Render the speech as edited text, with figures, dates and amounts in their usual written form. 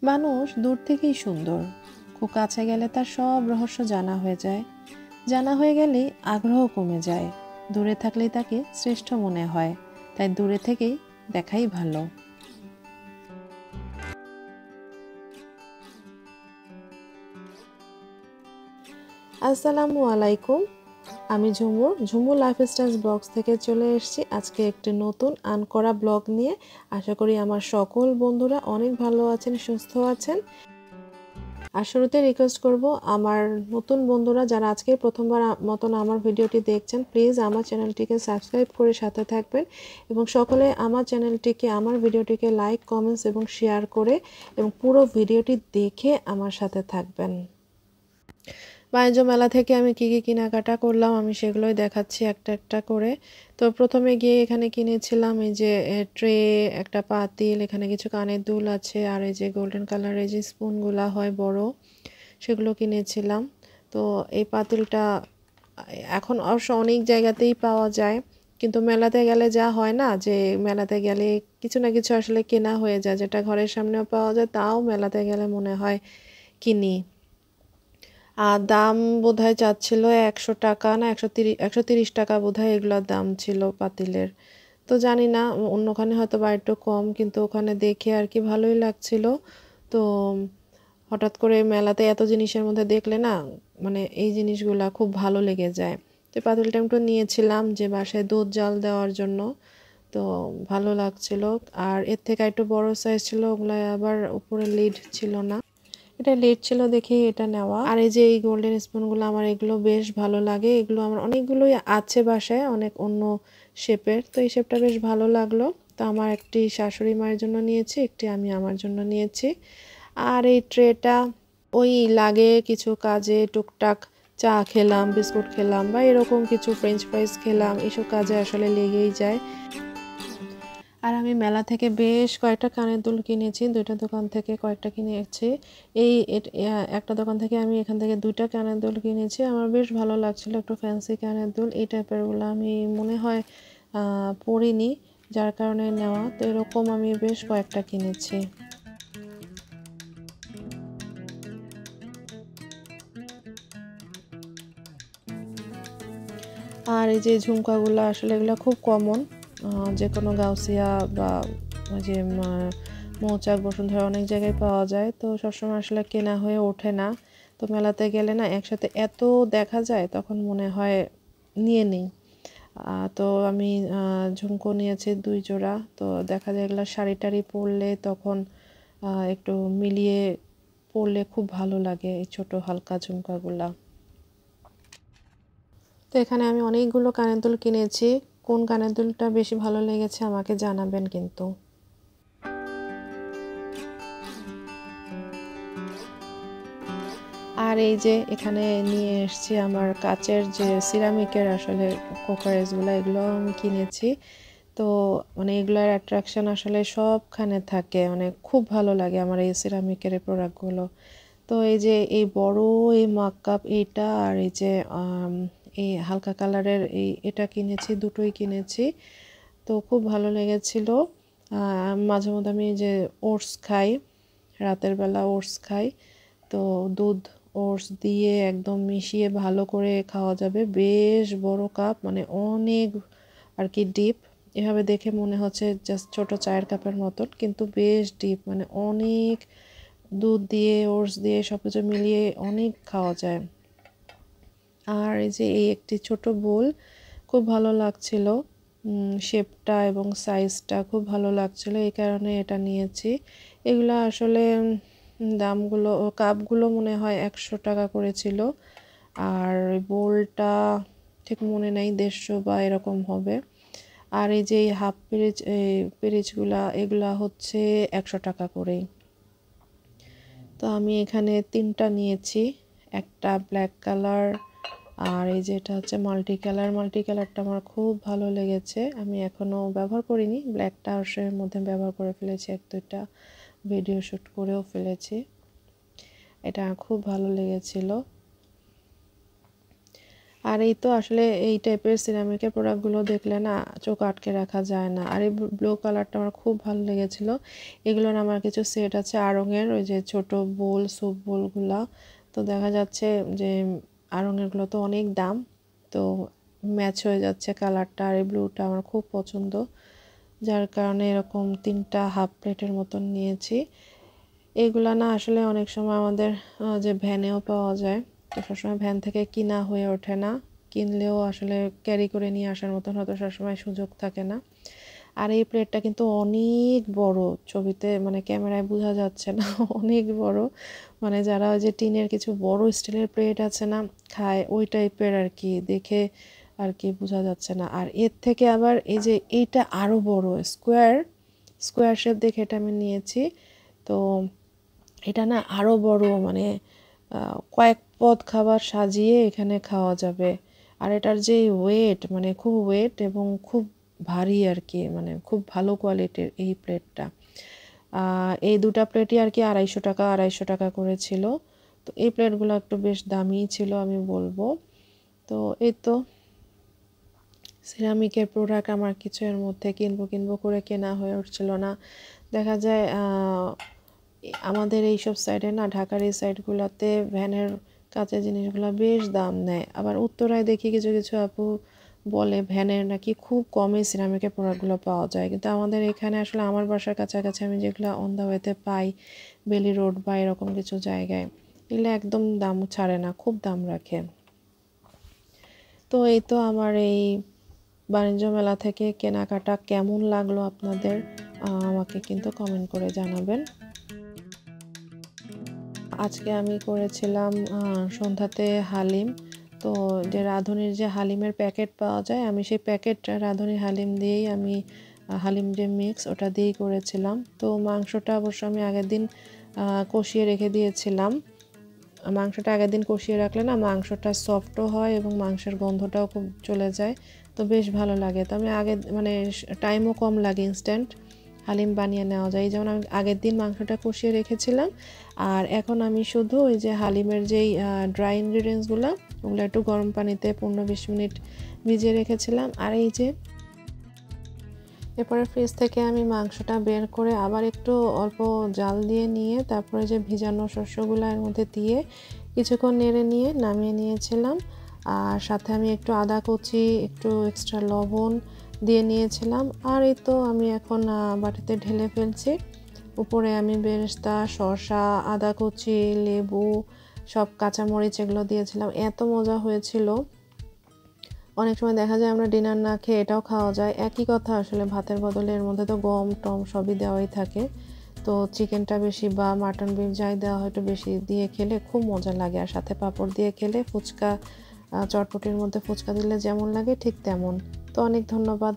মানুষ দূর থেকেই সুন্দর, খুব কাছে গেলে তার সব রহস্য জানা হয়ে যায়। জানা হয়ে গেলেই আগ্রহ কমে যায়, দূরে থাকলেই তাকে শ্রেষ্ঠ মনে হয়। তাই দূরে থেকেই দেখাই ভালো। আসসালামু আলাইকুম, আমি ঝুমু লাইফস্টাইল ব্লগস থেকে চলে এসেছি আজকে একটি নতুন আনকরা ব্লগ নিয়ে। আশা করি আমার সকল বন্ধুরা অনেক ভালো আছেন, সুস্থ আছেন। আর শুরুতে রিকোয়েস্ট করব, আমার নতুন বন্ধুরা যারা আজকে প্রথমবার মতন আমার ভিডিওটি দেখছেন, প্লিজ আমার চ্যানেলটিকে সাবস্ক্রাইব করে সাথে থাকবেন এবং সকলে আমার চ্যানেলটিকে, আমার ভিডিওটিকে লাইক, কমেন্টস এবং শেয়ার করে এবং পুরো ভিডিওটি দেখে আমার সাথে থাকবেন। বাণিজ্য মেলা থেকে আমি কী কী কেনাকাটা করলাম আমি সেগুলোই দেখাচ্ছি একটা একটা করে। তো প্রথমে গিয়ে এখানে কিনেছিলাম এই যে ট্রে, একটা পাতিল, এখানে কিছু কানের দুল আছে, আর এই যে গোল্ডেন কালারের যে স্পুনগুলা হয় বড়, সেগুলো কিনেছিলাম। তো এই পাতিলটা এখন অবশ্য অনেক জায়গাতেই পাওয়া যায়, কিন্তু মেলাতে গেলে যা হয় না, যে মেলাতে গেলে কিছু না কিছু আসলে কেনা হয়ে যায়, যেটা ঘরের সামনেও পাওয়া যায় তাও মেলাতে গেলে মনে হয় কিনি। আর দাম বোধহয় চাচ্ছিল 100 টাকা না 130 টাকা বোধহয় এগুলোর দাম ছিল পাতিলের। তো জানি না, অন্যখানে হয়তো বা একটু কম, কিন্তু ওখানে দেখে আর কি ভালোই লাগছিল। তো হঠাৎ করে মেলাতে এত জিনিসের মধ্যে দেখলে না, মানে এই জিনিসগুলা খুব ভালো লেগে যায়। তো পাতিলটা একটু নিয়েছিলাম যে বাসায় দুধ জাল দেওয়ার জন্য, তো ভালো লাগছিল। আর এর থেকে একটু বড় সাইজ ছিল, ওগুলো আবার উপরে লিড ছিল না, এটা লেট ছিল দেখে এটা নেওয়া। আর এই যে এই গোল্ডেন স্পুনগুলো, আমার এগুলো বেশ ভালো লাগে। এগুলো আমার অনেকগুলোই আছে বাসায়, অনেক অন্য শেপের। তো এই শেপটা বেশ ভালো লাগলো। তো আমার একটি শাশুড়ি মায়ের জন্য নিয়েছি, একটি আমি আমার জন্য নিয়েছি। আর এই ট্রেটা ওই লাগে কিছু কাজে, টুকটাক চা খেলাম, বিস্কুট খেলাম, বা এরকম কিছু ফ্রেঞ্চ ফ্রাইজ খেলাম, এসব কাজে আসলে লেগেই যায়। আর আমি মেলা থেকে বেশ কয়েকটা কানের দুল কিনেছি, দুইটা দোকান থেকে কয়েকটা কিনেছি। এই একটা দোকান থেকে আমি এখান থেকে দুইটা কানের দুল কিনেছি, আমার বেশ ভালো লাগছিল, একটু ফ্যান্সি কানের দুল। এই টাইপেরগুলো আমি মনে হয় পরিনি, যার কারণে নেওয়া। তো এরকম আমি বেশ কয়েকটা কিনেছি। আর এই যে ঝুমকাগুলো, আসলে এগুলো খুব কমন, যে কোনো গাউসিয়া বা ওই যে মৌচাক, বসুন্ধরা, অনেক জায়গায় পাওয়া যায়। তো সবসময় আসলে কেনা হয়ে ওঠে না। তো মেলাতে গেলে না একসাথে এত দেখা যায়, তখন মনে হয় নিয়ে নিই। তো আমি ঝুমকো নিয়েছি 2 জোড়া। তো দেখা যায় এগুলো শাড়ি টাড়ি পরলে তখন একটু মিলিয়ে পরলে খুব ভালো লাগে এই ছোট হালকা ঝুমকাগুলা। তো এখানে আমি অনেকগুলো কানের দুল কিনেছি। কোন কানের দুলটা বেশি ভালো লেগেছে আমাকে জানাবেন কিন্তু। আর এই যে এখানে নিয়ে এসেছি আমার কাচের যে সিরামিকের আসলে কোকারেজগুলো, এগুলো আমি কিনেছি। তো মানে এগুলোর অ্যাট্রাকশন আসলে সবখানে থাকে, মানে খুব ভালো লাগে আমার এই সিরামিকের এই প্রোডাক্টগুলো। তো এই যে এই বড় এই মাগ কাপ এইটা, আর এই যে এই হালকা কালারের এটা কিনেছি, দুটোই কিনেছি। তো খুব ভালো লেগেছিল। মাঝে মধ্যে আমি যে ওটস খাই, রাতের বেলা ওটস খাই। তো দুধ ওটস দিয়ে একদম মিশিয়ে ভালো করে খাওয়া যাবে। বেশ বড় কাপ, মানে অনেক আর কি ডিপ। এভাবে দেখে মনে হচ্ছে জাস্ট ছোট চায়ের কাপের মতন, কিন্তু বেশ ডিপ, মানে অনেক দুধ দিয়ে ওটস দিয়ে সব কিছু মিলিয়ে অনেক খাওয়া যায়। আর এই যে এই একটি ছোট বোল, খুব ভালো লাগছিল, শেপটা এবং সাইজটা খুব ভালো লাগছিল, এই কারণে এটা নিয়েছি। এগুলো আসলে দামগুলো, কাপগুলো মনে হয় 100 টাকা করেছিল। আর বোলটা ঠিক মনে নেই, 150 বা এরকম হবে। আর এই যে হাফ পিরিচ, এই পিরিচগুলা, এগুলা হচ্ছে 100 টাকা করেই। তো আমি এখানে 3টা নিয়েছি, একটা ব্ল্যাক কালার, আর এই যে এটা হচ্ছে মাল্টি কালার। মাল্টি কালারটা আমার খুব ভালো লেগেছে, আমি এখনও ব্যবহার করিনি। ব্ল্যাকটা অবশ্যই মধ্যে ব্যবহার করে ফেলেছি, 1-2টা ভিডিও শ্যুট করেও ফেলেছি। এটা খুব ভালো লেগেছিল। আর এই তো আসলে এই টাইপের সিরামিকের প্রোডাক্টগুলো দেখলে না চোখ আটকে রাখা যায় না। আর এই ব্লু কালারটা আমার খুব ভালো লেগেছিল। এগুলোর আমার কিছু সেট আছে আড়ংয়ের, ওই যে ছোট বোল, স্যুপ বোলগুলা। তো দেখা যাচ্ছে যে আড়ংয়েরগুলো তো অনেক দাম, তো ম্যাচ হয়ে যাচ্ছে কালারটা। আর এই ব্লুটা আমার খুব পছন্দ, যার কারণে এরকম 3টা হাফ প্লেটের মতন নিয়েছি। এগুলা না আসলে অনেক সময় আমাদের যে ভ্যানেও পাওয়া যায়, তো সবসময় ভ্যান থেকে কিনা হয়ে ওঠে না, কিনলেও আসলে ক্যারি করে নিয়ে আসার মতন হয়তো সবসময় সুযোগ থাকে না। আর এই প্লেটটা কিন্তু অনেক বড়, ছবিতে মানে ক্যামেরায় বোঝা যাচ্ছে না অনেক বড়, মানে যারা ওই যে টিনের কিছু বড় স্টিলের প্লেট আছে না খায়, ওই টাইপের আর কি, দেখে আর কি বোঝা যাচ্ছে না। আর এর থেকে আবার এই যে এইটা আরও বড়, স্কোয়ার স্কোয়ার শেপ দেখে এটা আমি নিয়েছি। তো এটা না আরও বড়, মানে কয়েক পদ খাবার সাজিয়ে এখানে খাওয়া যাবে। আর এটার যে ওয়েট, মানে খুব ওয়েট এবং খুব ভারী আর কি, মানে খুব ভালো কোয়ালিটির এই প্লেটটা। এই দুটা প্লেটই আর কি 250 টাকা করেছিল। তো এই প্লেটগুলো একটু বেশ দামিই ছিল আমি বলবো। তো এই তো সিরামিকের প্রোডাক্ট আমার কিছু এর মধ্যে কিনবো করে কেনা হয়ে উঠছিল না। দেখা যায় আমাদের এইসব সাইডে না, ঢাকার এই সাইডগুলোতে ভ্যানের কাঁচের জিনিসগুলো বেশ দাম নেয়। আবার উত্তরায় দেখি কিছু কিছু আপু বলে ভ্যানের নাকি খুব কমে সিরামিকের প্রোডাক্টগুলো পাওয়া যায়, কিন্তু আমাদের এখানে আসলে আমার বাসার কাছাকাছি আমি যেগুলো অন দ্য ওয়েতে পাই, বেলি রোড বা এরকম কিছু জায়গায়, এগুলো একদম দাম ছাড়ে না, খুব দাম রাখে। তো এই তো আমার এই বাণিজ্য মেলা থেকে কেনাকাটা কেমন লাগলো আপনাদের, আমাকে কিন্তু কমেন্ট করে জানাবেন। আজকে আমি করেছিলাম সন্ধ্যাতে হালিম। তো যে রাঁধুনির যে হালিমের প্যাকেট পাওয়া যায়, আমি সেই প্যাকেট রাঁধুনির হালিম দিয়েই আমি হালিম যে মিক্স ওটা দিয়েই করেছিলাম। তো মাংসটা অবশ্য আমি আগের দিন কষিয়ে রেখে দিয়েছিলাম। মাংসটা আগের দিন কষিয়ে রাখলে না মাংসটা সফটও হয় এবং মাংসের গন্ধটাও খুব চলে যায়, তো বেশ ভালো লাগে। তো আমি আগে মানে টাইমও কম লাগে, ইনস্ট্যান্ট হালিম বানিয়ে নেওয়া যায়। যেমন আমি আগের দিন মাংসটা কষিয়ে রেখেছিলাম, আর এখন আমি শুধু ওই যে হালিমের যেই ড্রাই ইনগ্রিডিয়েন্টসগুলো, ওগুলো একটু গরম পানিতে 15-20 মিনিট ভিজিয়ে রেখেছিলাম। আর এই যে এরপরে ফ্রিজ থেকে আমি মাংসটা বের করে আবার একটু অল্প জাল দিয়ে নিয়ে তারপরে যে ভিজানো শস্যগুলো এর মধ্যে দিয়ে কিছুক্ষণ নেড়ে নিয়ে নামিয়ে নিয়েছিলাম। আর সাথে আমি একটু আদা কুচি, একটু এক্সট্রা লবণ দিয়ে নিয়েছিলাম। আর এই তো আমি এখন বাটিতে ঢেলে ফেলছি। উপরে আমি বেরেস্তা, শসা, আদা কুচি, লেবু, সব কাঁচামরিচ এগুলো দিয়েছিলাম, এত মজা হয়েছিল। অনেক সময় দেখা যায় আমরা ডিনার না খেয়ে এটাও খাওয়া যায়, একই কথা আসলে, ভাতের বদলে এর মধ্যে তো গম টম সবই দেওয়াই থাকে। তো চিকেনটা বেশি বা মাটন বিফ যাই দেওয়া হয় একটু বেশি দিয়ে খেলে খুব মজা লাগে। আর সাথে পাঁপড় দিয়ে খেলে, ফুচকা চটপটির মধ্যে ফুচকা দিলে যেমন লাগে ঠিক তেমন। তো অনেক ধন্যবাদ।